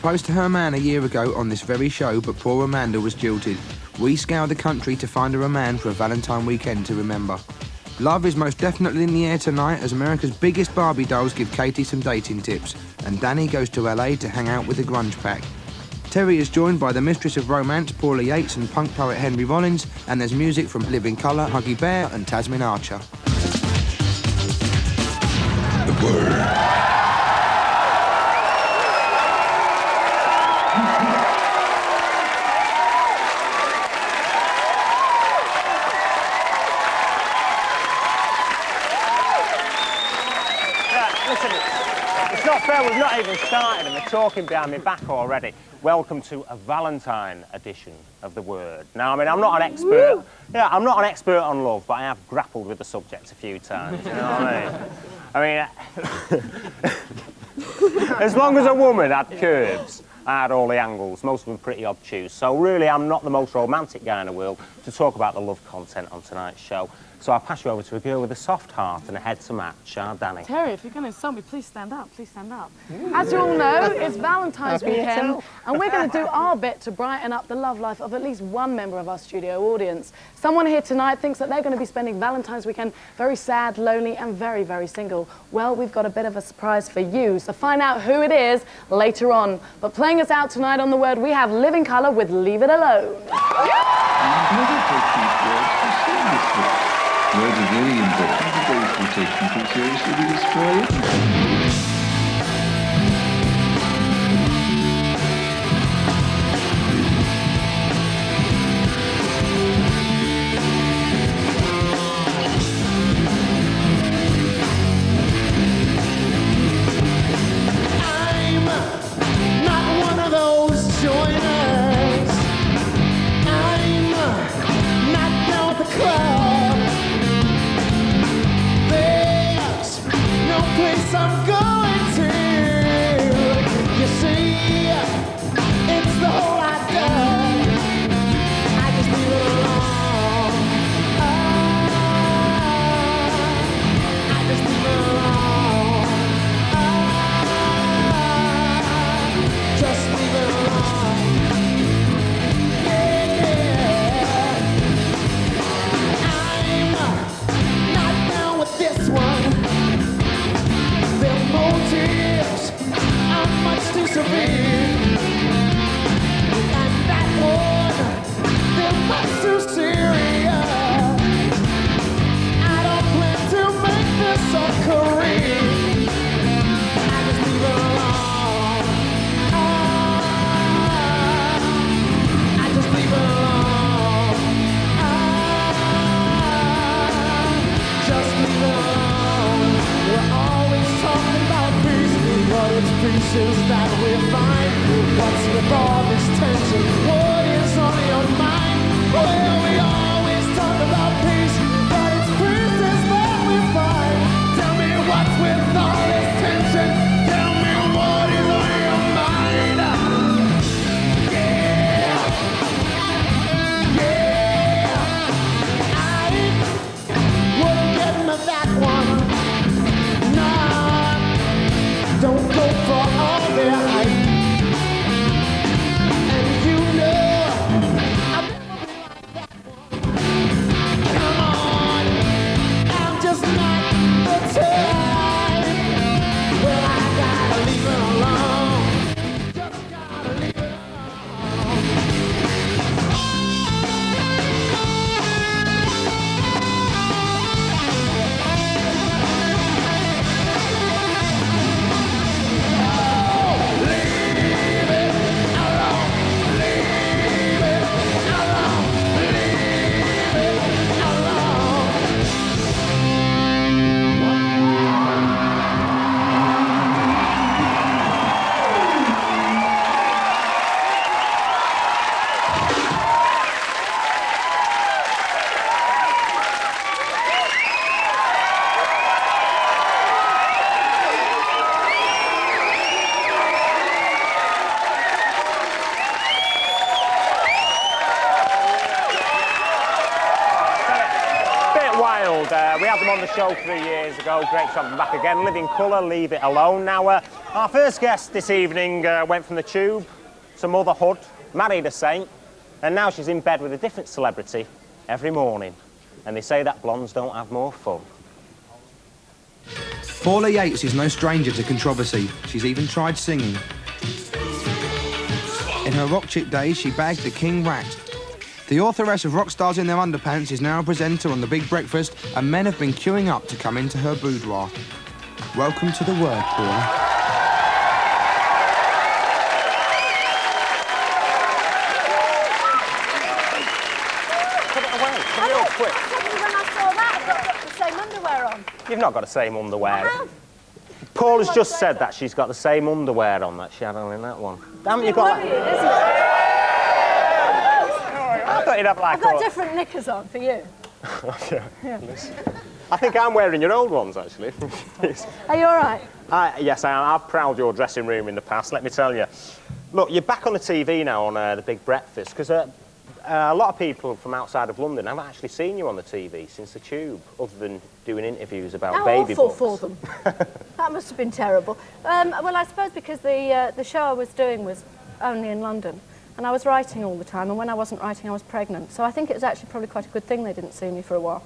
proposed to her man a year ago on this very show, but poor Amanda was jilted. We scoured the country to find her a man for a Valentine weekend to remember. Love is most definitely in the air tonight as America's biggest Barbie dolls give Katie some dating tips, and Danny goes to LA to hang out with the grunge pack. Terry is joined by the mistress of romance, Paula Yates, and punk poet Henry Rollins, and there's music from Living Colour, Huggy Bear, and Tasmin Archer. The word. Listen, it's not fair, we've not even started and they're talking behind my back already. Welcome to a Valentine edition of The Word. Now, I mean, I'm not an expert. Yeah, I'm not an expert on love, but I have grappled with the subject a few times, you know what I mean? As long as a woman had curves, I had all the angles, most of them pretty obtuse. So really, I'm not the most romantic guy in the world to talk about the love content on tonight's show. So I'll pass you over to a girl with a soft heart and a head to match, Danny. Terry, if you're going to insult me, please stand up, please stand up. As you all know, it's Valentine's weekend, and we're going to do our bit to brighten up the love life of at least one member of our studio audience. Someone here tonight thinks that they're going to be spending Valentine's weekend very sad, lonely, and very, very single. Well, we've got a bit of a surprise for you, so find out who it is later on. But playing us out tonight on The Word, we have Living Colour with Leave It Alone. Words are very important, but those who take them too seriously will destroy it. I'm not one of those joiners. I'm not down with the club. Place I'm going to. You see, it's the whole idea. I just leave it alone. I just leave it alone. Just leave it alone. Yeah. I'm not down with this one. Motives are much too severe, and that one, they're much too serious. I don't plan to make this a career. I just leave it alone. I just leave it alone. Just leave it alone. We're always talking about peace, but it's pieces that we find. What's with all this tension? What is on your mind? Well, we always talk about peace, but it's pieces that we find. Tell me what's with all this tension? Tell me what is on your mind? Yeah, yeah. I wouldn't get me that one. Don't go for all their hype. And you know We had them on the show 3 years ago. Great to have them back again. Live in Colour, Leave It Alone. Now, our first guest this evening went from the Tube to motherhood, married a saint, and now she's in bed with a different celebrity every morning. And they say that blondes don't have more fun. Paula Yates is no stranger to controversy. She's even tried singing. In her rock chick days, she bagged the King Rat. The authoress of Rock Stars in Their Underpants is now a presenter on The Big Breakfast, and men have been queuing up to come into her boudoir. Welcome to the Word, Paula. Put it away. Put it up quick. When I saw that, I've got the same underwear on. You've not got the same underwear. I have. Paula's just said that she's got the same underwear on that she had on in that one. Haven't you got that? Isn't it? I thought you'd have like I've got different knickers on for you. Yeah. I think I'm wearing your old ones, actually. Are you all right? Yes, I am. I've prowled your dressing room in the past, let me tell you. Look, you're back on the TV now on The Big Breakfast, because a lot of people from outside of London haven't actually seen you on the TV since the Tube, other than doing interviews about baby awful books. for them. That must have been terrible. Well, I suppose because the show I was doing was only in London, and I was writing all the time, and when I wasn't writing, I was pregnant. So I think it was actually probably quite a good thing they didn't see me for a while.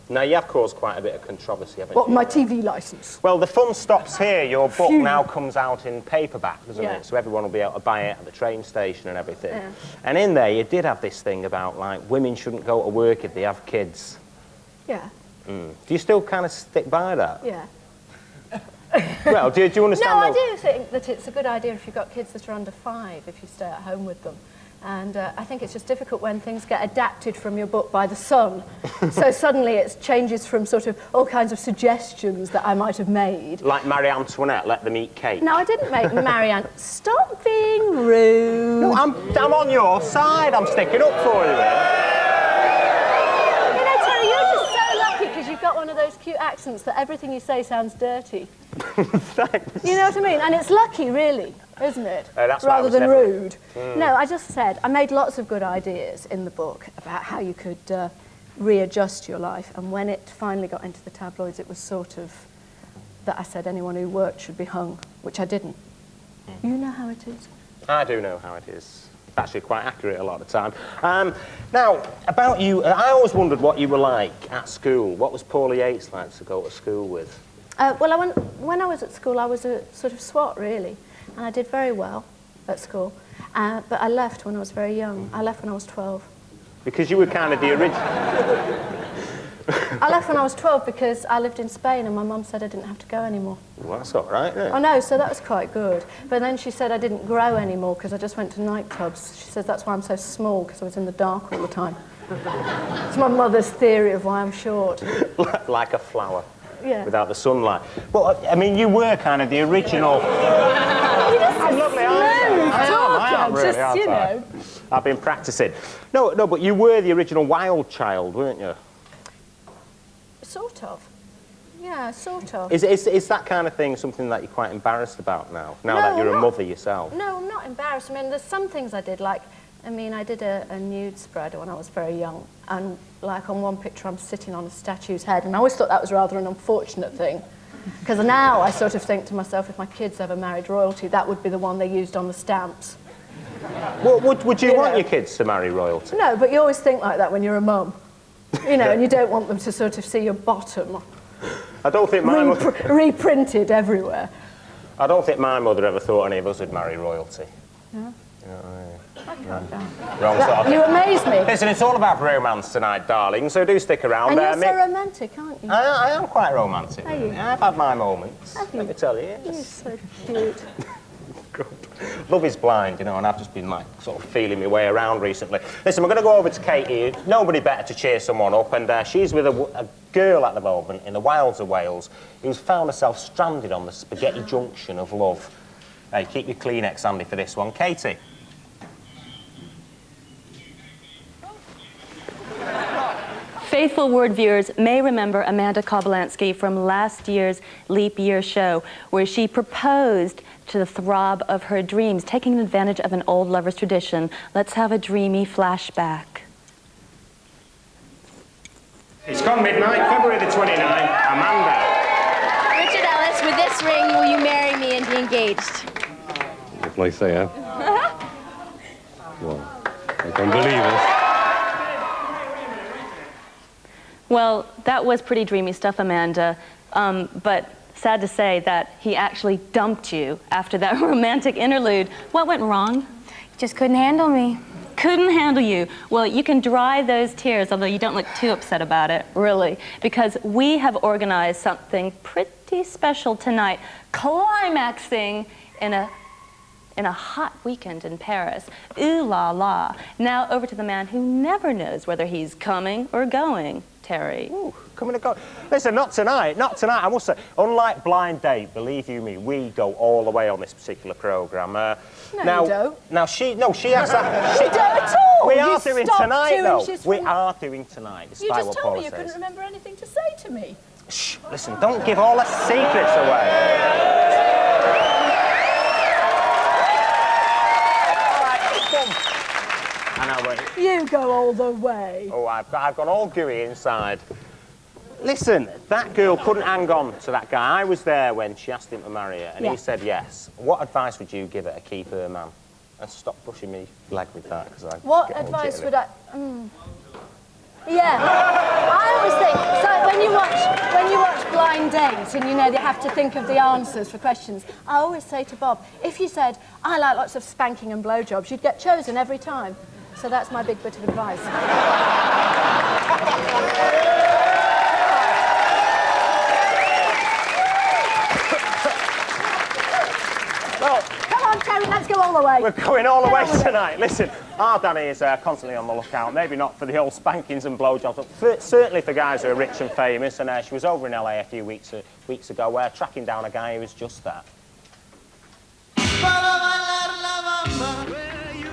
Now, you have caused quite a bit of controversy, haven't What, you? my TV licence? Well, the fun stops here. Your book Phew. now comes out in paperback, doesn't Yeah. it? So everyone will be able to buy it at the train station and everything. Yeah. And in there, you did have this thing about, like, women shouldn't go to work if they have kids. Yeah, Do you still kind of stick by that? yeah. Well, do you understand? No, I those- do think that it's a good idea if you've got kids that are under 5, if you stay at home with them. And I think it's just difficult when things get adapted from your book by the Sun. So suddenly it changes from sort of all kinds of suggestions that I might have made. Like Marie Antoinette, let them eat cake. No, I didn't make Marianne. Stop being rude. No, I'm on your side. I'm sticking up for you here. You know, Terry, you're just so lucky because you've got one of those cute accents that everything you say sounds dirty. Thanks. You know what I mean? And it's lucky, really, isn't it? That's why I Rather was than never- rude. No, I just said, I made lots of good ideas in the book about how you could readjust your life. And when it finally got into the tabloids, it was sort of that I said anyone who worked should be hung, which I didn't. You know how it is. I do know how it is. It's actually quite accurate a lot of the time. Now, about you, I always wondered what you were like at school. What was Paula Yates like to go to school with? Well, when I was at school, I was a sort of swot, really. And I did very well at school. But I left when I was very young. I left when I was 12. Because you were kind of the original... I left when I was 12 because I lived in Spain and my mum said I didn't have to go anymore. Well, that's all right, isn't it? Oh no, so that was quite good. But then she said I didn't grow anymore because I just went to nightclubs. She says that's why I'm so small, because I was in the dark all the time. It's my mother's theory of why I'm short. Like a flower. Yeah. Without the sunlight. Well, I mean, you were kind of the original... I'm lovely, aren't I am, really, just, aren't you I? know. I've been practising. No, but you were the original wild child, weren't you? Sort of. Yeah, sort of. Is that kind of thing something that you're quite embarrassed about now that you're a mother yourself? No, I'm not embarrassed. I mean, there's some things I did, like, I did a nude spread when I was very young, and like on one picture I'm sitting on a statue's head, and I always thought that was rather an unfortunate thing, because now I sort of think to myself, if my kids ever married royalty, that would be the one they used on the stamps. Well, would you want your kids to marry royalty? No, but you always think like that when you're a mum, you know, and you don't want them to sort of see your bottom I don't think my mother... reprinted everywhere. I don't think my mother ever thought any of us would marry royalty. Yeah. You know what I mean? Wrong sort of... You amaze me. Listen, it's all about romance tonight, darling, so do stick around. And you're so romantic, aren't you? I am quite romantic. Are you? I've had my moments. Have you? Let me tell you, You're yes. so cute. Good. Love is blind, you know, and I've just been, like, sort of feeling my way around recently. Listen, we're going to go over to Katie. Nobody better to cheer someone up, and she's with a girl at the moment in the wilds of Wales who's found herself stranded on the spaghetti junction of love. Hey, keep your Kleenex handy for this one. Katie. Faithful Word viewers may remember Amanda Kobolansky from last year's Leap Year show, where she proposed to the throb of her dreams, taking advantage of an old lover's tradition. Let's have a dreamy flashback. It's gone midnight, February the 29th. Amanda. Richard Ellis, with this ring, will you marry me and be engaged? If I say, huh? Well, I can believe it. Well, that was pretty dreamy stuff, Amanda. But sad to say that he actually dumped you after that romantic interlude. What went wrong? Just couldn't handle me. Couldn't handle you. Well, you can dry those tears, although you don't look too upset about it, really, because we have organized something pretty special tonight, climaxing in a hot weekend in Paris. Ooh la la. Now over to the man who never knows whether he's coming or going, Terry. Ooh, coming and going. Listen, not tonight, not tonight. I must say, unlike Blind Date, believe you me, we go all the way on this particular programme. No, now, you don't. Now, she has that. You don't at all. We You are doing stopped tonight, 2 though. inches We from- are doing tonight, despite You just what told Paula me you says. couldn't remember anything to say to me. Shh, listen, don't give all the secrets away. I know, wait. You go all the way. Oh, I've got all gooey inside. Listen, that girl couldn't hang on to that guy. I was there when she asked him to marry her, and he said yes. What advice would you give her to keep her man? And stop brushing me leg with that, because I What get all advice jittery. would I... Yeah, I always think, so when you watch Blind Date and you know they have to think of the answers for questions, I always say to Bob, if you said, I like lots of spanking and blowjobs, you'd get chosen every time. So that's my big bit of advice. Well, Come on, Terry, let's go all the way. we're going all the way tonight. Listen, our Danny is constantly on the lookout, maybe not for the old spankings and blowjobs, but certainly for guys who are rich and famous, and she was over in LA a few weeks ago, tracking down a guy who was just that.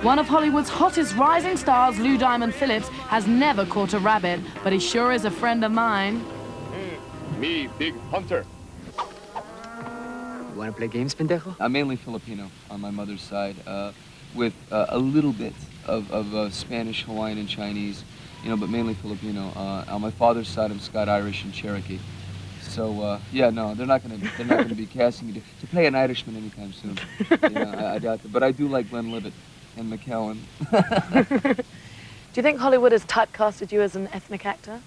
One of Hollywood's hottest rising stars, Lou Diamond Phillips, has never caught a rabbit, but he sure is a friend of mine. Me, big hunter. You want to play games, pendejo? I'm mainly Filipino on my mother's side, with a little bit of Spanish, Hawaiian, and Chinese, you know, but mainly Filipino. On my father's side, I'm Scott, Irish, and Cherokee. So yeah, no, they're not gonna be casting you to play an Irishman anytime soon. You know, I doubt that. But I do like Glenn Livett and McKellen. Do you think Hollywood has typecasted you as an ethnic actor?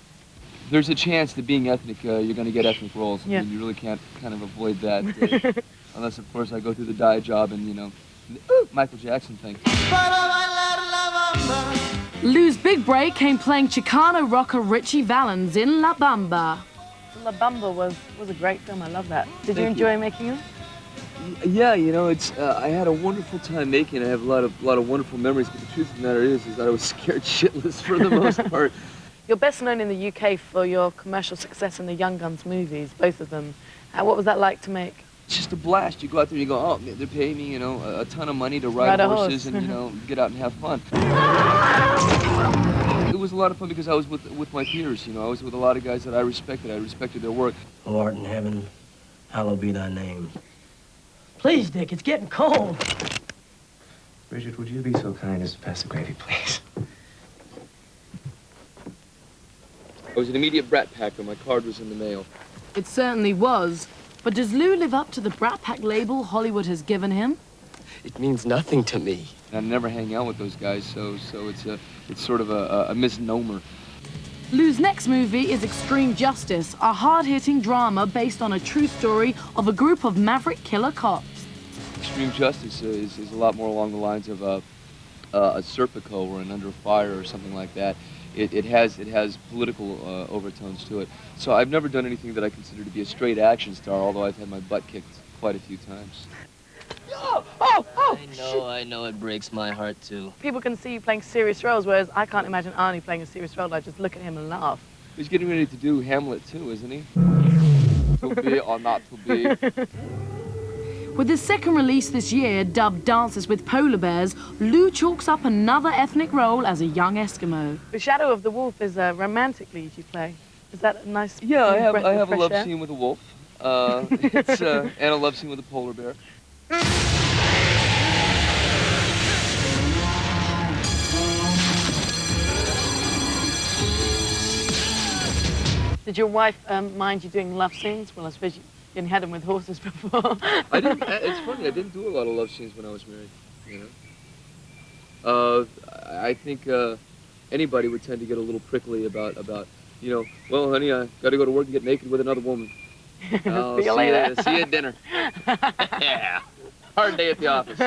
There's a chance that being ethnic, you're going to get ethnic roles. Yeah. I mean, you really can't kind of avoid that. Unless, of course, I go through the dye job and, you know, Michael Jackson thing. Lou's big break came playing Chicano rocker Richie Valens in La Bamba. La Bamba was a great film. I love that. Did you enjoy making it? Yeah, you know, it's I had a wonderful time making it. I have a lot of wonderful memories, but the truth of the matter is that I was scared shitless for the most part. You're best known in the UK for your commercial success in the Young Guns movies, both of them. What was that like to make? It's just a blast. You go out there and you go, oh, they're paying me, you know, a ton of money to ride horses and, you know, get out and have fun. It was a lot of fun because I was with my peers, you know. I was with a lot of guys that I respected. I respected their work. O art in heaven, hallowed be thy name. Please, Dick, it's getting cold. Bridget, would you be so kind as to pass the gravy, please? I was an immediate brat packer. My card was in the mail. It certainly was. But does Lou live up to the Brat Pack label Hollywood has given him? It means nothing to me. I never hang out with those guys, so it's sort of a misnomer. Lou's next movie is Extreme Justice, a hard-hitting drama based on a true story of a group of maverick killer cops. Extreme Justice is a lot more along the lines of a Serpico or an Under Fire or something like that. It has political overtones to it. So I've never done anything that I consider to be a straight action star, although I've had my butt kicked quite a few times. I know, it breaks my heart too. People can see you playing serious roles, whereas I can't imagine Arnie playing a serious role. I just look at him and laugh. He's getting ready to do Hamlet too, isn't he? To be or not to be. With his second release this year, dubbed Dances with Polar Bears, Lou chalks up another ethnic role as a young Eskimo. The Shadow of the Wolf is a romantic lead you play. Is that a nice... Yeah, I have a love scene with a wolf. It's and a love scene with a polar bear. Did your wife mind you doing love scenes? Well, I suppose you didn't had them with horses before. I didn't. It's funny. I didn't do a lot of love scenes when I was married. You know. I think anybody would tend to get a little prickly about you know. Well, honey, I got to go to work and get naked with another woman. I'll See you later. See you at dinner. Yeah. Hard day at the office.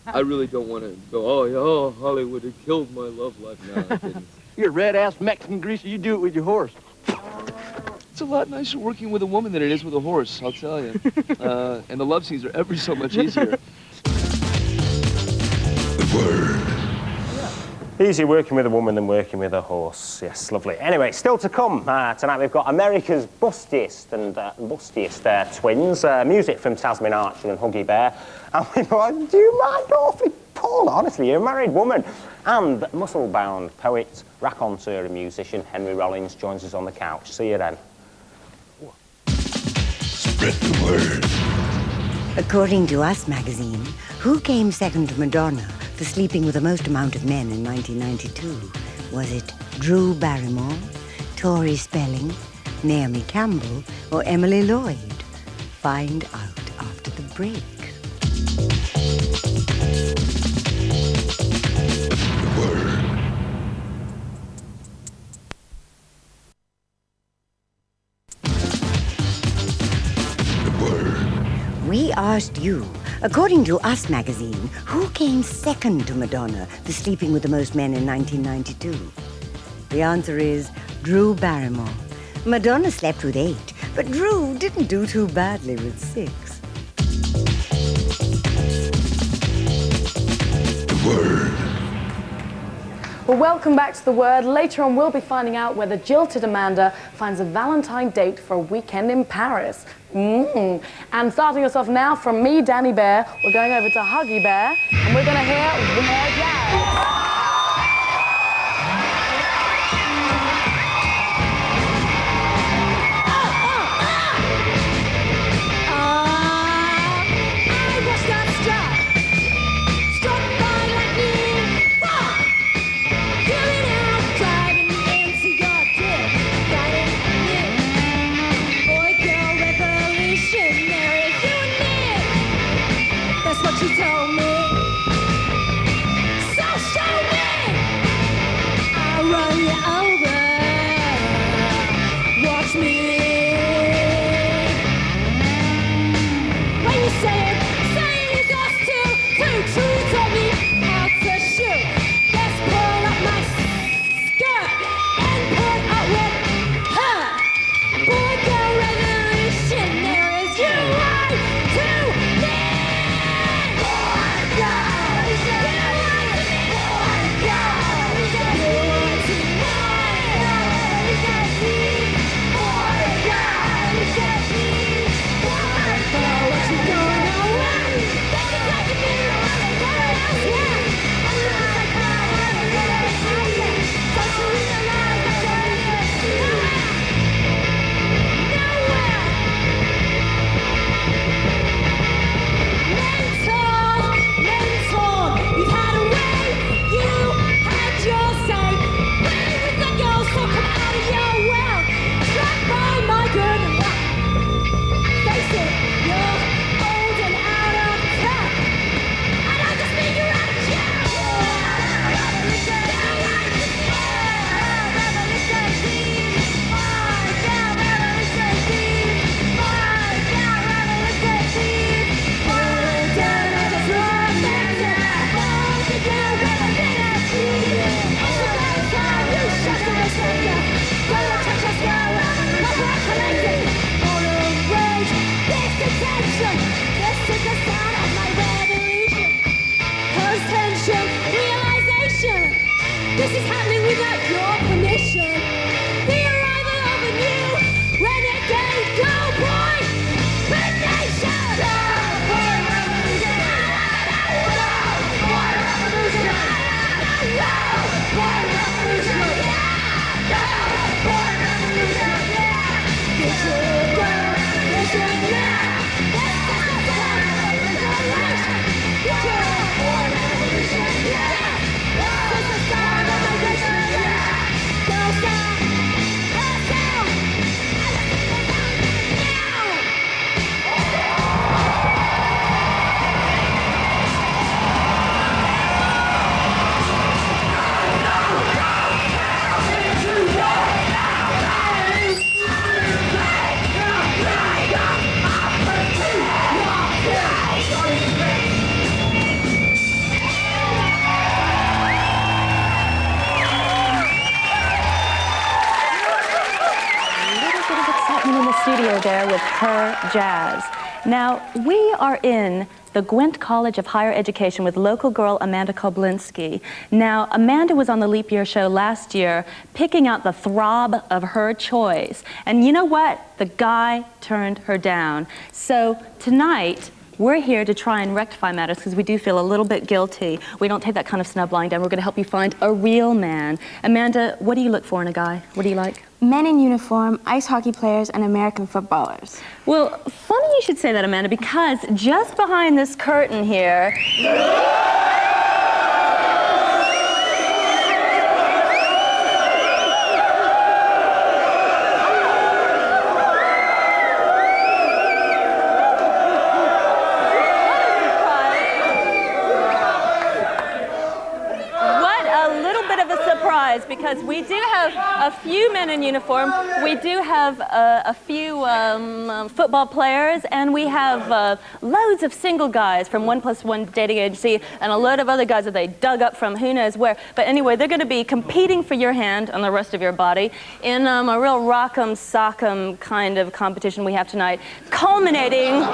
I really don't want to go. Oh yeah. Oh, Hollywood, it killed my love life. No, it didn't. You're a red-ass Mexican greaser. You do it with your horse. It's a lot nicer working with a woman than it is with a horse, I'll tell you. And the love scenes are ever so much easier. The word. Easier working with a woman than working with a horse. Yes, lovely. Anyway, still to come tonight, we've got America's bustiest and bustiest twins. Music from Tasmin Archer and Huggy Bear. And we've got, do you mind awfully, Paula? Honestly, you're a married woman. And muscle-bound poet, raconteur and musician Henry Rollins joins us on the couch. See you then. Spread the word. According to Us magazine, who came second to Madonna for sleeping with the most amount of men in 1992? Was it Drew Barrymore, Tori Spelling, Naomi Campbell, or Emily Lloyd? Find out after the break. The word. The word. We asked you, according to Us magazine, who came second to Madonna for sleeping with the most men in 1992? The answer is Drew Barrymore. Madonna slept with 8, but Drew didn't do too badly with 6. The word. Well, welcome back to The Word. Later on, we'll be finding out whether jilted Amanda finds a Valentine date for a weekend in Paris. And starting us off now from me, Danny Bear, we're going over to Huggy Bear, and we're going to hear Weird Jazz. She told me, so show me, I'll run you over, watch me. When you say it just too true, told me how to shoot. Let's pull up my skirt and put up with her. Boy, girl, revolution, there is you right to me. in the studio there with her jazz. Now, we are in the Gwent College of Higher Education with local girl Amanda Koblinski. Now, Amanda was on the Leap Year show last year, picking out the throb of her choice. And you know what? The guy turned her down. So tonight, we're here to try and rectify matters because we do feel a little bit guilty. We don't take that kind of snub lying down. We're going to help you find a real man. Amanda, what do you look for in a guy? What do you like? Men in uniform, ice hockey players, and American footballers. Well, funny you should say that, Amanda, because just behind this curtain here... because we do have a few men in uniform, we do have a few football players, and we have loads of single guys from 1+1 dating agency and a load of other guys that they dug up from who knows where. But anyway, they're going to be competing for your hand and the rest of your body in a real rock'em sock'em kind of competition we have tonight, culminating,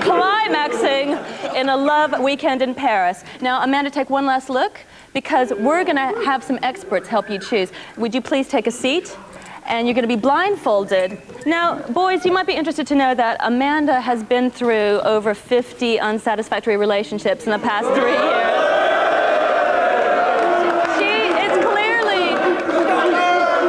climaxing in a love weekend in Paris. Now, Amanda, take one last look, because we're going to have some experts help you choose. Would you please take a seat? And you're going to be blindfolded. Now, boys, you might be interested to know that Amanda has been through over 50 unsatisfactory relationships in the past 3 years. She is clearly,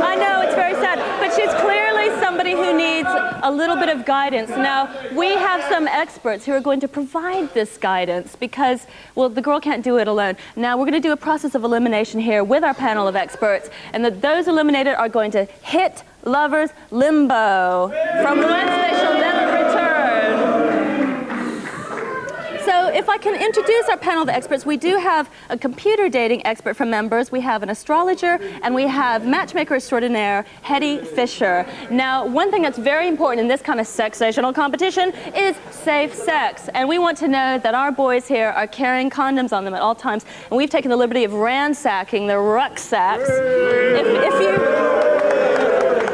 I know, it's very sad, but she's clearly somebody who needs a little bit of guidance. Now, we have some experts who are going to provide this guidance because, well, the girl can't do it alone. Now, we're going to do a process of elimination here with our panel of experts, and that those eliminated are going to hit lovers limbo, from whence they shall never return. So if I can introduce our panel of experts, we do have a computer dating expert from members, we have an astrologer, and we have matchmaker extraordinaire, Hetty Fisher. Now, one thing that's very important in this kind of sexational competition is safe sex. And we want to know that our boys here are carrying condoms on them at all times, and we've taken the liberty of ransacking their rucksacks.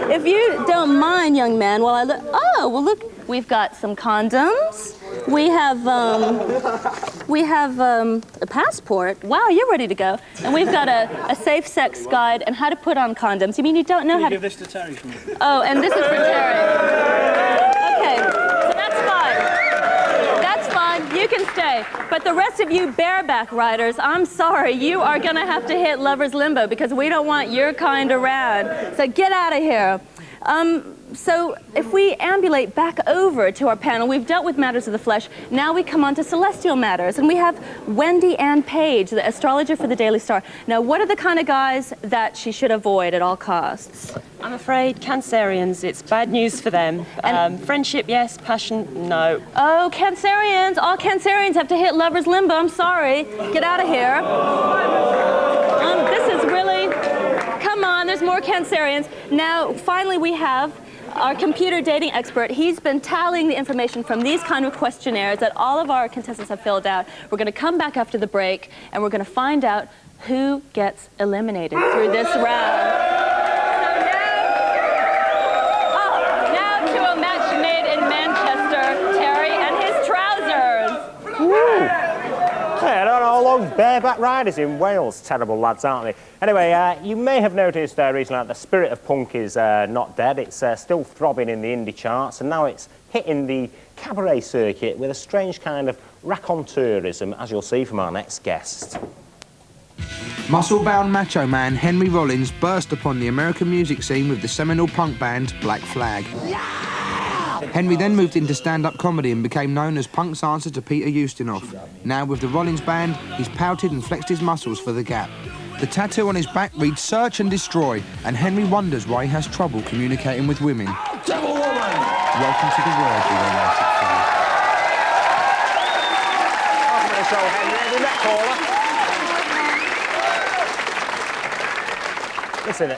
If you don't mind, young man, while I look, oh, well look, we've got some condoms. We have a passport. Wow, you're ready to go. And we've got a safe sex guide and how to put on condoms. You mean you don't know how to... give this to Terry for me? Oh, and this is for Terry. Okay, so that's fine. That's fine, you can stay. But the rest of you bareback riders, I'm sorry, you are gonna have to hit lover's limbo because we don't want your kind around. So get out of here. So if we ambulate back over to our panel, we've dealt with matters of the flesh. Now we come on to celestial matters, and we have Wendy Ann Page, the astrologer for the Daily Star. Now, what are the kind of guys that she should avoid at all costs? I'm afraid Cancerians, it's bad news for them. Friendship, yes. Passion, no. Oh, Cancerians. All Cancerians have to hit lover's limbo. I'm sorry. Get out of here. This is really... Come on, there's more Cancerians. Now, finally, we have our computer dating expert. He's been tallying the information from these kind of questionnaires that all of our contestants have filled out. We're going to come back after the break, and we're going to find out who gets eliminated through this round. So now to a match made in Manchester, Terry and his trousers. Woo. Hey, I don't know, all those bareback riders in Wales, terrible lads, aren't they? Anyway, you may have noticed recently that the spirit of punk is not dead. It's still throbbing in the indie charts, and now it's hitting the cabaret circuit with a strange kind of raconteurism, as you'll see from our next guest. Muscle-bound macho man Henry Rollins burst upon the American music scene with the seminal punk band Black Flag. Henry then moved into stand-up comedy and became known as punk's answer to Peter Ustinov. Now with the Rollins band, he's pouted and flexed his muscles for the Gap. The tattoo on his back reads "Search and Destroy," and Henry wonders why he has trouble communicating with women. Devil woman! Welcome to the world, you romantic fool. Welcome to the show, Henry. Have you met Paula? Listen,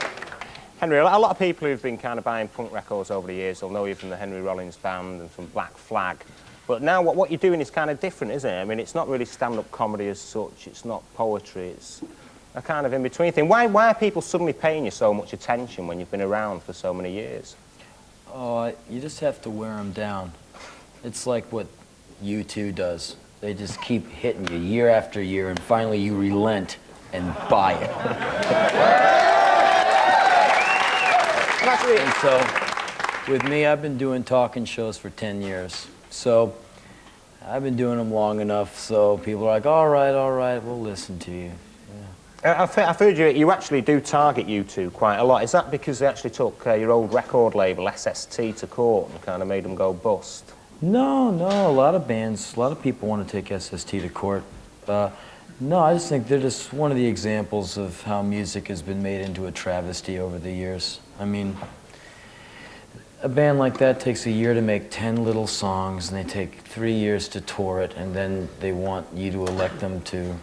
Henry, a lot of people who've been kind of buying punk records over the years will know you from the Henry Rollins band and from Black Flag. But now what you're doing is kind of different, isn't it? I mean, it's not really stand-up comedy as such, it's not poetry, it's a kind of in-between thing. Why are people suddenly paying you so much attention when you've been around for so many years? Oh, you just have to wear them down. It's like what U2 does. They just keep hitting you year after year, and finally you relent and buy it. And so, with me, I've been doing talking shows for 10 years. So, I've been doing them long enough, so people are like, all right, we'll listen to you. I've heard you actually do target U2 quite a lot. Is that because they actually took your old record label, SST, to court and kind of made them go bust? No, a lot of bands, a lot of people want to take SST to court. No, I just think they're just one of the examples of how music has been made into a travesty over the years. I mean, a band like that takes a year to make 10 little songs, and they take 3 years to tour it, and then they want you to elect them to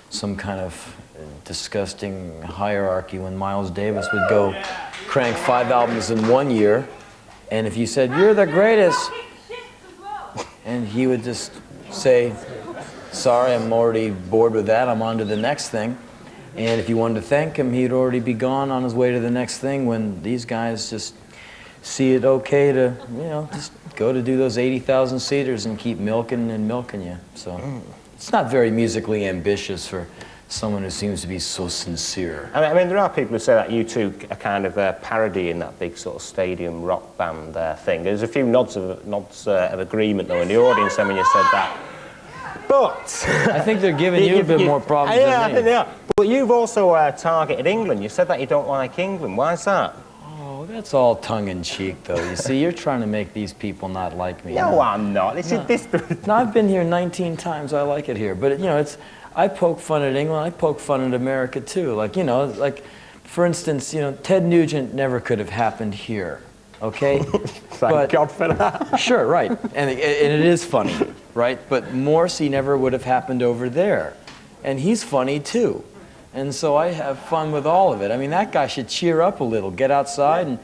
some kind of disgusting hierarchy when Miles Davis would go crank 5 albums in 1 year, and if you said, "You're the greatest," and he would just say, "Sorry, I'm already bored with that, I'm on to the next thing." And if you wanted to thank him, he'd already be gone on his way to the next thing, when these guys just see it okay to, you know, just go to do those 80,000 seaters and keep milking and milking you. So it's not very musically ambitious for someone who seems to be so sincere. I mean, there are people who say that U2 are kind of parodying that big sort of stadium rock band thing. There's a few nods of agreement, though, in the audience when you said that. But I think they're giving you a bit more problems than me. I think they are. But you've also targeted England. You said that you don't like England. Why is that? Oh, that's all tongue-in-cheek, though. You see, you're trying to make these people not like me. No, I'm not. No, I've been here 19 times. I like it here. But, you know, I poke fun at England. I poke fun at America, too. Like, you know, like, for instance, you know, Ted Nugent never could have happened here, okay? Thank God for that. Sure, right. And it is funny, right? But Morrissey never would have happened over there. And he's funny, too. And so I have fun with all of it. I mean, that guy should cheer up a little, get outside and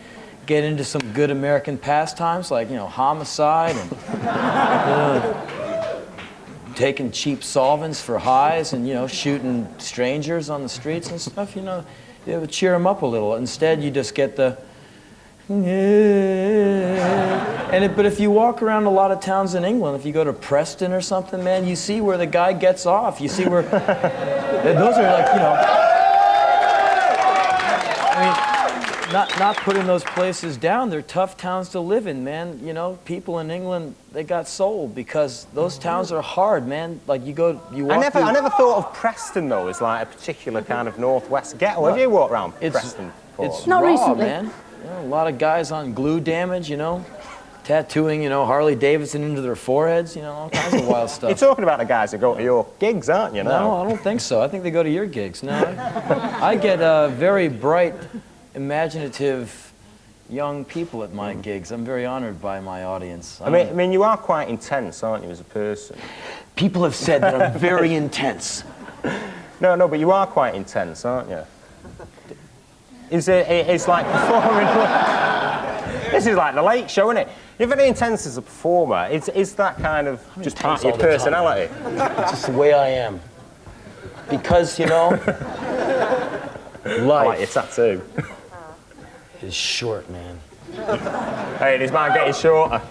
get into some good American pastimes like, you know, homicide and, you know, taking cheap solvents for highs and, you know, shooting strangers on the streets and stuff, you know. It would cheer him up a little. Instead, you just get the... But if you walk around a lot of towns in England, if you go to Preston or something, man, you see where the guy gets off. You see where... those are like, you know... I mean, not putting those places down. They're tough towns to live in, man. You know, people in England, they got sold because those towns are hard, man. Like, you walk I never thought of Preston, though, as like a particular kind of northwest ghetto. Have you walked around Preston? It's not raw, recently, man. You know, a lot of guys on glue damage, you know, tattooing, you know, Harley Davidson into their foreheads, you know, all kinds of wild stuff. You're talking about the guys that go to your gigs, aren't you? No, I don't think so. I think they go to your gigs. No, I get very bright, imaginative young people at my gigs. I'm very honored by my audience. I mean, you are quite intense, aren't you, as a person? People have said that I'm very intense. No, but you are quite intense, aren't you? It's like performing. This is like the Late Show, isn't it? You're very intense as a performer. Is that kind of just part of your personality? It's just the way I am. Because, you know, I life like your tattoo. is short, man. Hey, this man getting shorter.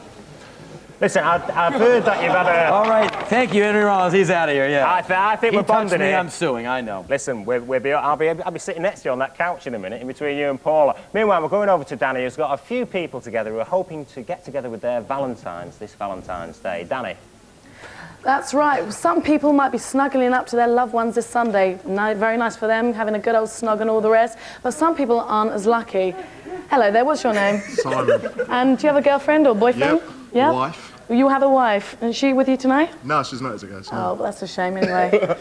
Listen, I've heard that you've had a... All right, thank you, Henry Rollins. He's out of here, yeah. I think we're bonding here. I'm suing, I know. Listen, I'll be sitting next to you on that couch in a minute, in between you and Paula. Meanwhile, we're going over to Danny, who's got a few people together who are hoping to get together with their Valentines this Valentine's Day. Danny? That's right. Some people might be snuggling up to their loved ones this Sunday. Very nice for them, having a good old snog and all the rest. But some people aren't as lucky. Hello there, what's your name? Simon. And do you have a girlfriend or boyfriend? Yep. Wife. You have a wife. And is she with you tonight? No, she's not as it goes. Oh, well, that's a shame anyway.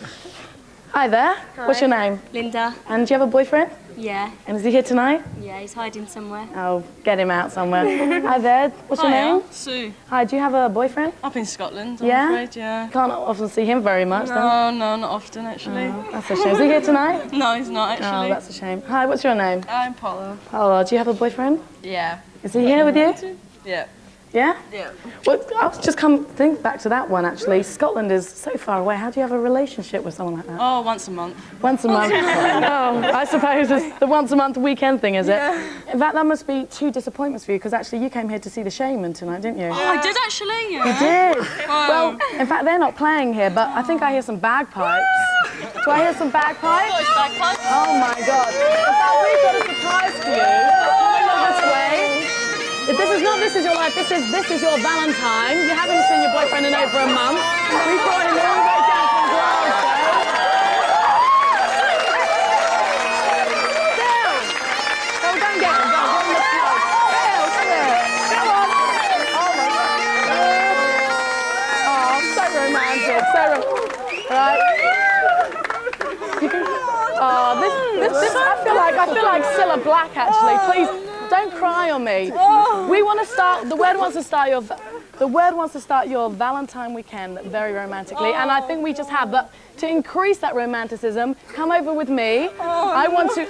Hi there. Hi. What's your name? Linda. And do you have a boyfriend? Yeah. And is he here tonight? Yeah, he's hiding somewhere. Oh, get him out somewhere. Hi there. What's your Hiya, name? Sue. Hi, do you have a boyfriend? Up in Scotland, I'm Yeah? afraid, yeah. Can't often see him very much, No, then. no, not often, actually. Oh, that's a shame. Is he here tonight? No, he's not, Oh, actually. that's a shame. Hi, what's your name? I'm Paula. Paula, do you have a boyfriend? Yeah. Is he here with you? Yeah. Yeah? Yeah. Well, I was just think back to that one, actually. Scotland is so far away. How do you have a relationship with someone like that? Oh, once a month. Once a month? Oh, I suppose it's the once-a-month weekend thing, is it? In fact, that must be 2 disappointments for you, because actually you came here to see the Shaman tonight, didn't you? Oh, I did actually, yeah. You did? Wow. Well, in fact, they're not playing here, but I think I hear some bagpipes. Do I hear some bagpipes? Oh, it's bagpipes. Oh, my God. In fact, we've got a surprise for you. Look this way. If this is not This Is Your Life, this is your Valentine. You haven't seen your boyfriend in over a month. We brought him all the way down from Glasgow. Still! Go, don't get him, go on the floor. Still, come on. Oh, my God. Oh, so romantic, so romantic. Right? You can... Oh, this I feel like Cilla Black, actually. Please. Don't cry on me. We want to start. The word wants to start your Valentine weekend very romantically, and I think we just have. But to increase that romanticism, come over with me. I want to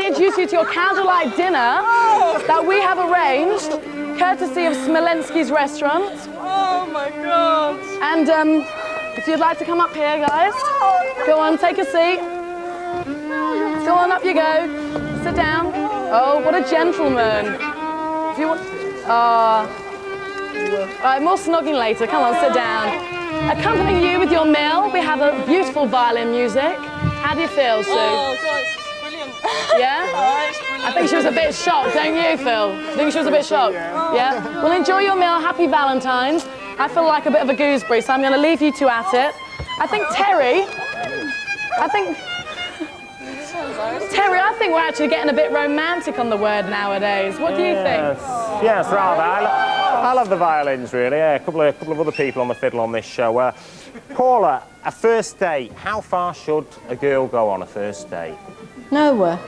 introduce you to your candlelight dinner that we have arranged, courtesy of Smolensky's restaurant. Oh my God! And if you'd like to come up here, guys, go on, take a seat. Go on, up you go. Sit down. Oh, what a gentleman. If you want... All right, more snogging later. Come on, sit down. Accompanying you with your meal, we have a beautiful violin music. How do you feel, Sue? Oh, God, it's brilliant. Yeah? Oh, it's brilliant. I think she was a bit shocked, don't you, Phil? I think she was a bit shocked. Yeah? Well, enjoy your meal. Happy Valentine's. I feel like a bit of a gooseberry, so I'm going to leave you two at it. I think Terry... Terry, I think we're actually getting a bit romantic on the word nowadays. What do you think? Yes, rather. I love the violins, really. Yeah, a couple of other people on the fiddle on this show. Paula, a first date. How far should a girl go on a first date? Nowhere.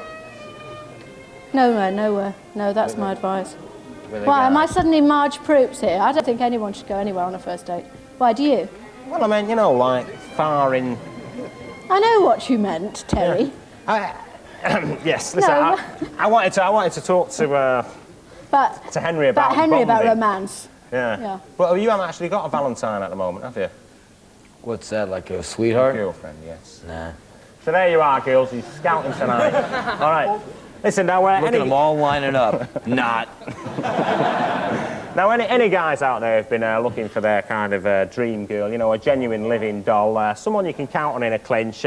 Nowhere. No, that's my advice. Why, am I suddenly Marge Proops here? I don't think anyone should go anywhere on a first date. Why, do you? Well, I mean, you know, like, far in... I know what you meant, Terry. Yeah. Yes, listen, No. I wanted to talk to Henry about bonding. Romance. Yeah. Well, you haven't actually got a Valentine at the moment, have you? What's that, like a sweetheart? Girlfriend, yes. Nah. So there you are, girls. He's scouting tonight. All right. Listen, now, look at them all lining up. Not. Now, any guys out there who've been looking for their kind of dream girl, you know, a genuine living doll, someone you can count on in a clinch,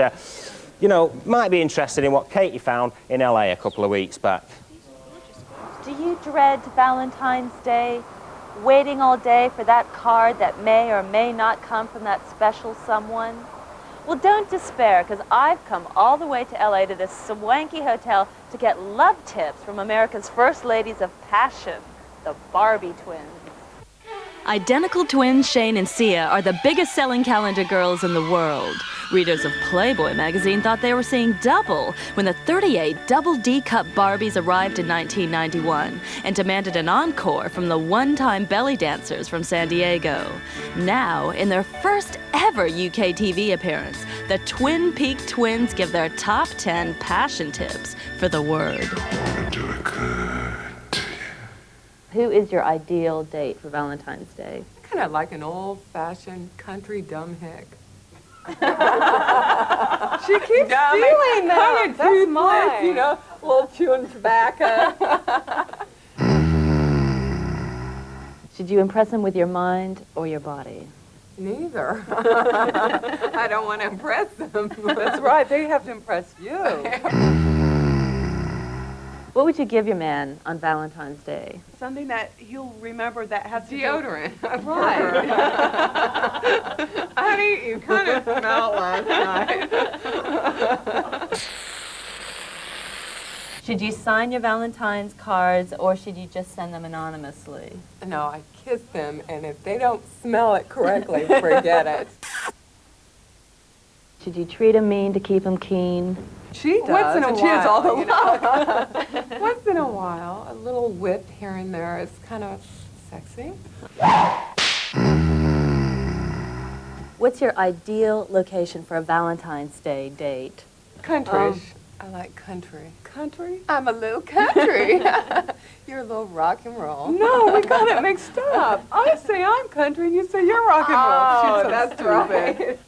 you know, might be interested in what Katie found in LA a couple of weeks back. Do you dread Valentine's Day? Waiting all day for that card that may or may not come from that special someone? Well, don't despair, because I've come all the way to LA to this swanky hotel to get love tips from America's first ladies of passion, the Barbie twins. Identical twins Shane and Sia are the biggest selling calendar girls in the world. Readers of Playboy magazine thought they were seeing double when the 38 double D-cup Barbies arrived in 1991 and demanded an encore from the one-time belly dancers from San Diego. Now, in their first ever UK TV appearance, the Twin Peak twins give their top 10 passion tips for the word. Who is your ideal date for Valentine's Day? Kind of like an old-fashioned country dumb hick. She keeps stealing that. That's mine. You know, a little chewing tobacco. Should you impress him with your mind or your body? Neither. I don't want to impress them. That's right. They have to impress you. What would you give your man on Valentine's Day? Something that he'll remember that has deodorant. Right. Honey, you kind of smelled last night. Should you sign your Valentine's cards or should you just send them anonymously? No, I kiss them, and if they don't smell it correctly, forget it. Should you treat him mean to keep him keen? She does. Once in a while, she has all the luck. Once in a while, a little whip here and there is kind of sexy. What's your ideal location for a Valentine's Day date? Countryish. I like country. Country? I'm a little country. You're a little rock and roll. No, we got it mixed up. I say I'm country and you say you're rock and roll. Oh, that's right.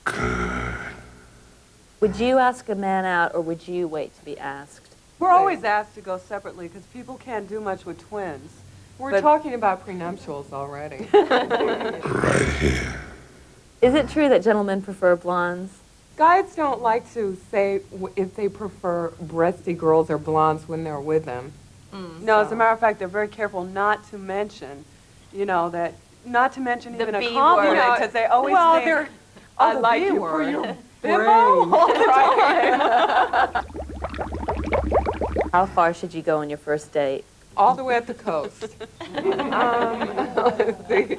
Would you ask a man out or would you wait to be asked? We're always asked to go separately because people can't do much with twins. We're talking about prenuptials already. Right here. Is it true that gentlemen prefer blondes? Guys don't like to say if they prefer breasty girls or blondes when they're with them. No, as a matter of fact, they're very careful not to mention, you know, that, not to mention even a compliment, because they always think, I like you for your brain. How far should you go on your first date? All the way at the coast. Let's see.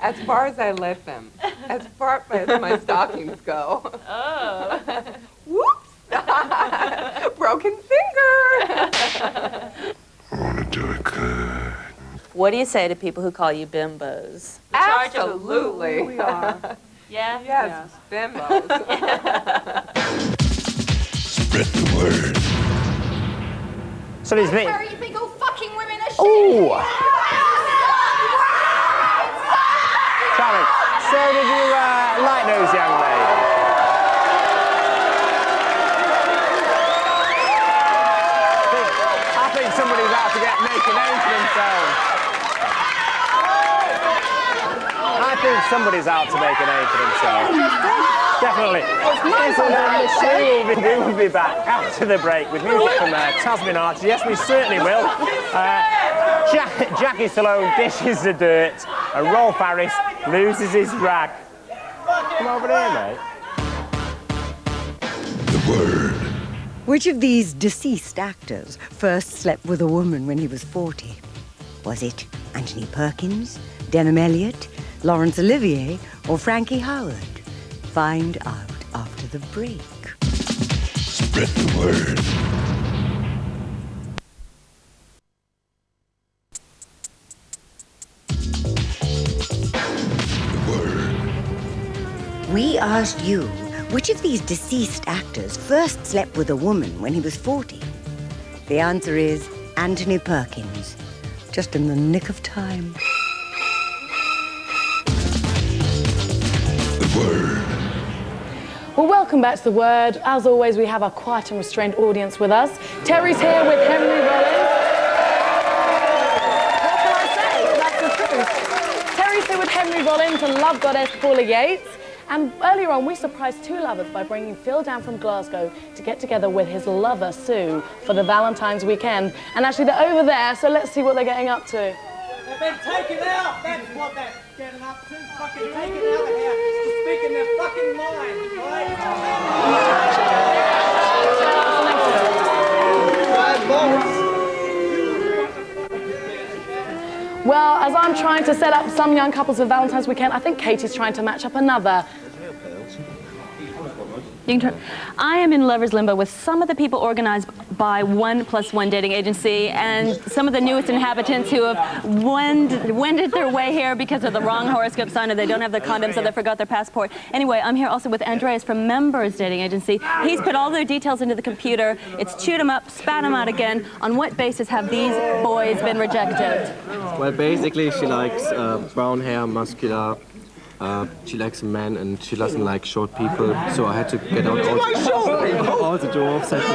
As far as I let them. As far as my stockings go. Oh. Whoops! Broken finger! I want to do it good. What do you say to people who call you bimbos? Absolutely. We are. Yeah? Yes, bimbos. Spread the word. So there's me. Terry, you think all fucking women are shit? Oh! Charlie, so did you like those young ladies? I think somebody's out to get naked name for themselves. I think somebody's out to make a name for themselves. Definitely. We will be back after the break with music from Tasmin Archer. Yes, we certainly will. Jackie Stallone dishes the dirt and Rolf Harris loses his rag. Come over here, mate. The word. Which of these deceased actors first slept with a woman when he was 40? Was it Anthony Perkins, Denham Elliott, Laurence Olivier, or Frankie Howard? Find out after the break. Spread the word. We asked you, which of these deceased actors first slept with a woman when he was 40? The answer is Anthony Perkins. Just in the nick of time. The word. Well, welcome back to The Word. As always, we have a quiet and restrained audience with us. Terry's here with Henry Rollins. What can I say? That's the truth. Terry's here with Henry Rollins and love goddess Paula Yates. And earlier on, we surprised two lovers by bringing Phil down from Glasgow to get together with his lover, Sue, for the Valentine's weekend. And actually, they're over there, so let's see what they're getting up to. They've been taken out. That's what they're getting up to. Fucking taken out of here to speak in their fucking mind, right? Well, as I'm trying to set up some young couples for Valentine's weekend, I think Katie's trying to match up another. I am in lover's limbo with some of the people organized by 1+1 dating agency and some of the newest inhabitants who have wended their way here because of the wrong horoscope sign, or they don't have their condoms, or they forgot their passport. Anyway, I'm here also with Andreas from Members Dating Agency. He's put all their details into the computer. It's chewed them up, spat them out again. On what basis have these boys been rejected? Well, basically, she likes brown hair, muscular. She likes a man and she doesn't like short people, so I had to get out all the dwarfs. Okay,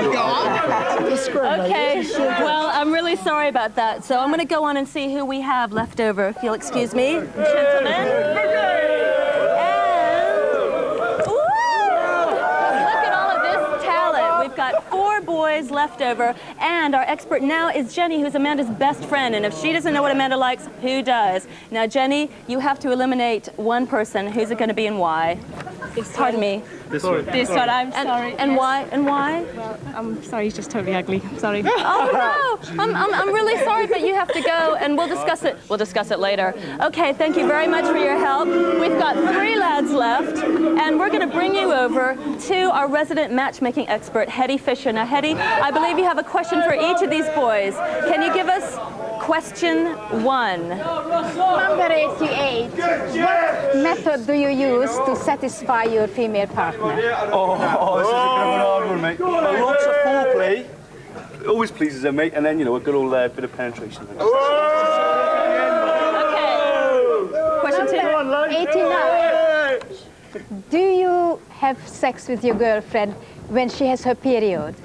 well, I'm really sorry about that. So I'm going to go on and see who we have left over, if you'll excuse me. Gentlemen. Look at all of this talent. We've got 4 boys left over, and our expert now is Jenny, who's Amanda's best friend, and if she doesn't know what Amanda likes, who does? Now, Jenny, you have to eliminate one person. Who's it going to be and why? Pardon me. This one. This one, I'm sorry. And yes. why? And why? Well, I'm sorry, he's just totally ugly. Sorry. Oh no! I'm really sorry, but you have to go, and we'll discuss it. We'll discuss it later. Okay, thank you very much for your help. We've got 3 lads left, and we're going to bring you over to our resident matchmaking expert, Hetty Fisher. Now, Hetty, I believe you have a question for each of these boys. Can you give us question 1? Number 88. What method do you use to satisfy your female partner? Oh, this is a bit of an hard one, mate. Lots of foreplay always pleases her, mate, and then, you know, a good old bit of penetration. Okay. Question 2. 89. Do you have sex with your girlfriend when she has her period?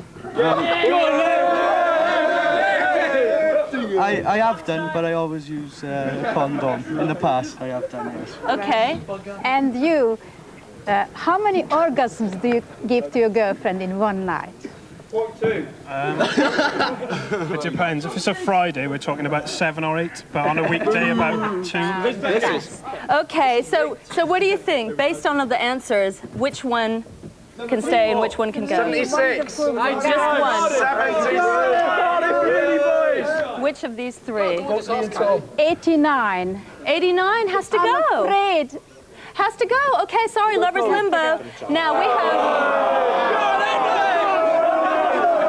I have done, but I always use a condom. In the past, I have done, yes. Okay. And you, how many orgasms do you give to your girlfriend in one night? It depends. If it's a Friday, we're talking about 7 or 8, but on a weekday, about 2. Okay, so what do you think? Based on the answers, which one can stay and which one can go? 76. Just one. 70. Which of these 3? 89. 89 has to go. I'm afraid. Has to go. Okay, sorry, Lover's Limbo. Now we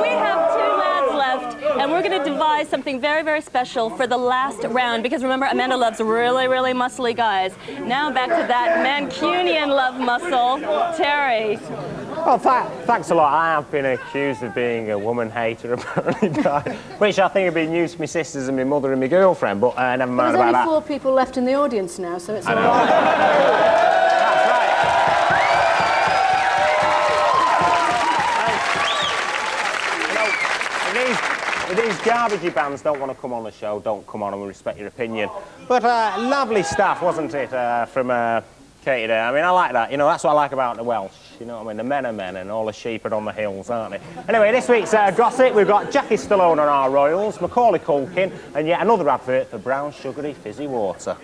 have 2 lads left, and we're going to devise something very, very special for the last round, because remember, Amanda loves really, really muscly guys. Now back to that Mancunian love muscle, Terry. Well, thanks a lot. I have been accused of being a woman hater, apparently, which I think have been used to my sisters and my mother and my girlfriend, but never mind There's about only that. 4 people left in the audience now, so it's all right. That's right. If these garbagey bands don't want to come on the show, don't come on and we respect your opinion. But lovely stuff, wasn't it, from Katie there? I mean, I like that. You know, that's what I like about the Welsh. You know what I mean? The men are men and all the sheep are on the hills, aren't they? Anyway, this week's gossip, we've got Jackie Stallone on our Royals, Macaulay Culkin, and yet another advert for brown, sugary, fizzy water.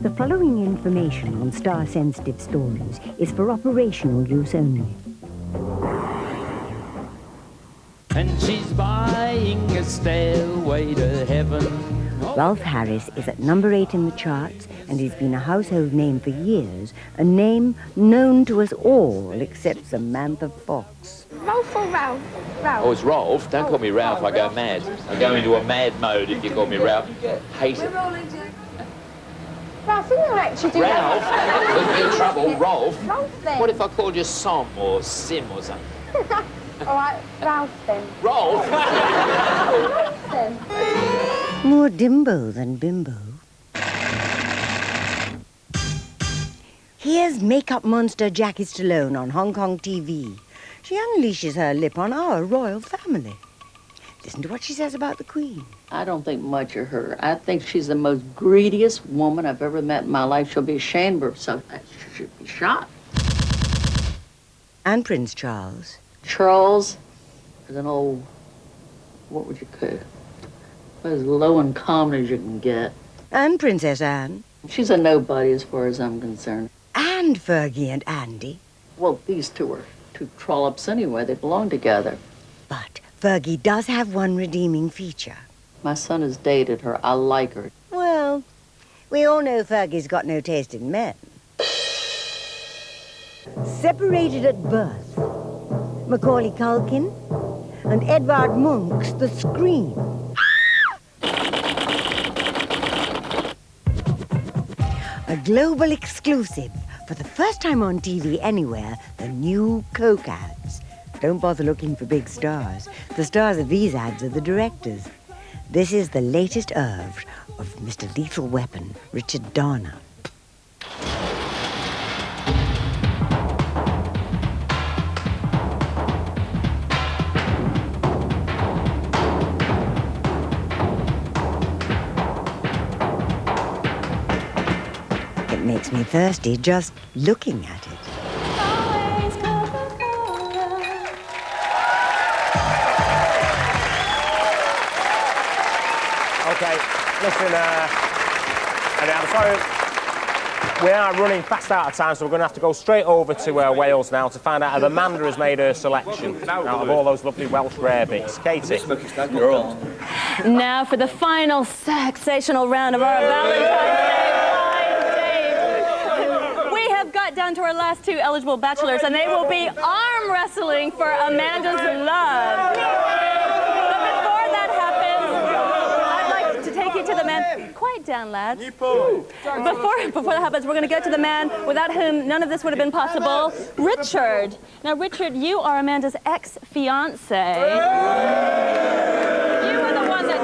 The following information on star-sensitive stories is for operational use only. And she's buying a stairway to heaven. Ralph Harris is at number 8 in the charts, and he's been a household name for years, a name known to us all except Samantha Fox. Ralph or Ralph? Ralph. Oh, it's Rolf. Don't call me Ralph, I go mad. I go into a mad mode if you call me Ralph. Hate it. Ralph, didn't you actually do Ralph? that? We'll be in trouble. Rolf? Ralph, then. What if I called you Som or Sim or something? All right, Ralph, then. Rolf? Ralph, then. More Dimbo than Bimbo. Here's makeup monster Jackie Stallone on Hong Kong TV. She unleashes her lip on our royal family. Listen to what she says about the Queen. I don't think much of her. I think she's the most greediest woman I've ever met in my life. She'll be ashamed of herself. She should be shot. And Prince Charles. Charles is an old, what would you call it? As low and common as you can get. And Princess Anne. She's a nobody as far as I'm concerned. And Fergie and Andy. Well, these two are 2 trollops anyway. They belong together. But Fergie does have one redeeming feature. My son has dated her. I like her. Well, we all know Fergie's got no taste in men. Separated at birth, Macaulay Culkin and Edvard Munch's The Scream. A global exclusive. For the first time on TV anywhere, the new Coke ads. Don't bother looking for big stars. The stars of these ads are the directors. This is the latest oeuvre of Mr. Lethal Weapon, Richard Donner. It makes me thirsty just looking at it. Okay, listen, I'm sorry, we are running fast out of time, so we're going to have to go straight over to Wales now to find out if Amanda has made her selection out of all those lovely Welsh rarebits. Katie. Now for the final sensational round of our Valentine's Day. We have got down to our last 2 eligible bachelors, and they will be arm wrestling for Amanda's love. But before that happens, I'd like to take you to the men Quiet down, lads. Before that happens, we're going to go to the man without whom none of this would have been possible, Richard. Now, Richard, you are Amanda's ex-fiancé. You were the one that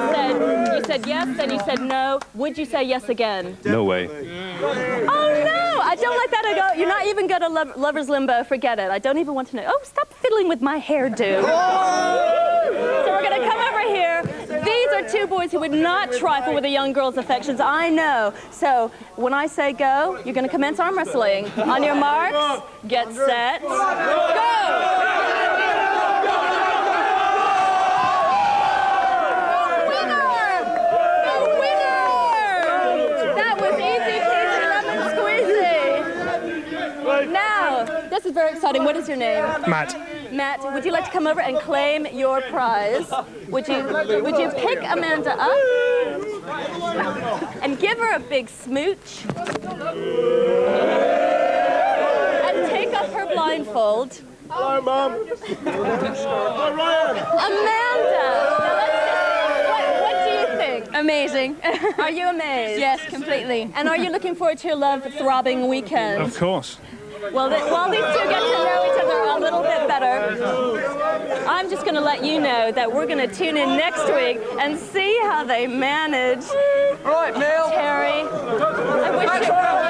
you said yes, then you said no. Would you say yes again? No way. Oh, no, I don't like that. You're not even going to lover's limbo. Forget it. I don't even want to know. Oh, stop fiddling with my hairdo. So we're going to come over here. These are two boys who would not trifle with a young girl's affections. I know. So when I say go, you're going to commence arm wrestling. On your marks, get set, go! Now, this is very exciting. What is your name? Matt. Matt, would you like to come over and claim your prize? Would you pick Amanda up and give her a big smooch and take off her blindfold? Hello, Mum. Amanda, what do you think? Amazing. Are you amazed? Yes, completely. And are you looking forward to your love-throbbing weekend? Of course. Well, while these two get to know each other a little bit better, I'm just going to let you know that we're going to tune in next week and see how they manage. Right, Neil. Terry, I wish it were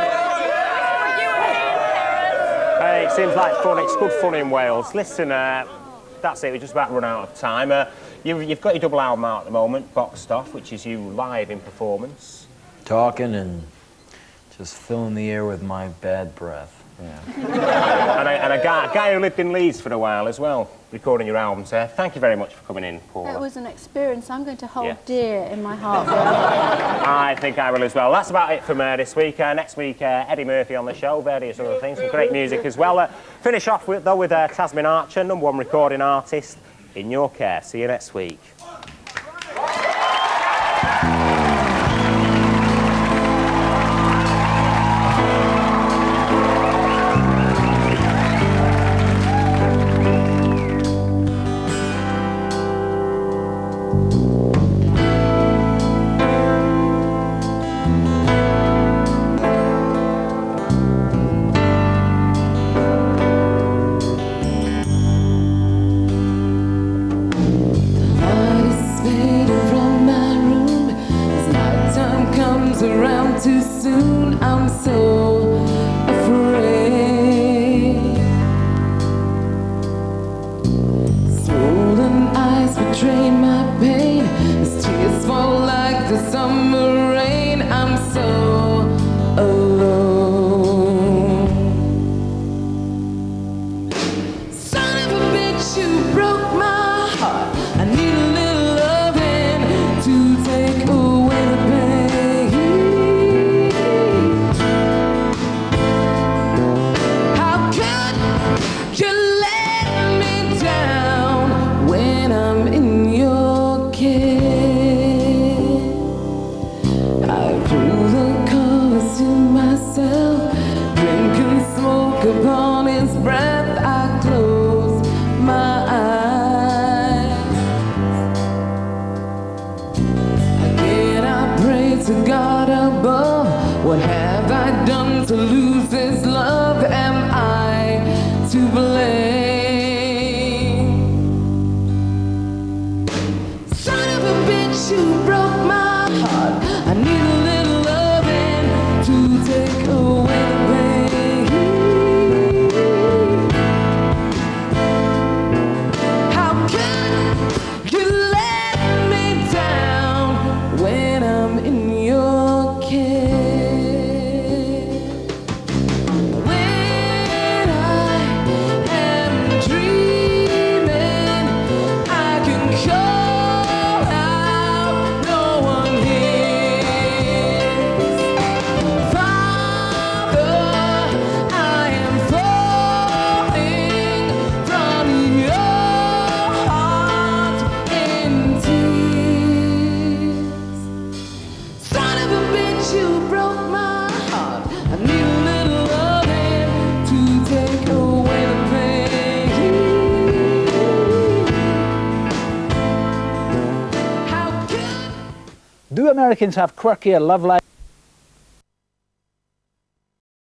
you. Hey, it seems like fun. It's good fun in Wales. Listen, that's it. We're just about run out of time. You've got your double album out at the moment, Boxed Off, which is you live in performance. Talking and just filling the air with my bad breath. Yeah. and a guy who lived in Leeds for a while as well, recording your albums there. Thank you very much for coming in, Paula. It was an experience I'm going to hold Yes. dear in my heart forever. I think I will as well. That's about it from this week. Next week, Eddie Murphy on the show, various other things, some great music as well. Finish off with Tasmin Archer, #1 recording artist, In Your Care. See you next week. Too soon, I'm so afraid. Swollen eyes betray my pain as tears fall like the summer rain. I'm so alone. Son of a bitch, you broke my heart. I need a little loving to take away the pain. Upon his breath, I close my eyes. Again, I pray to God above. What have I done to lose this love? Am I to blame? Son of a bitch, you broke my heart. I need a little loving to take away the pain. Do Americans have quirkier love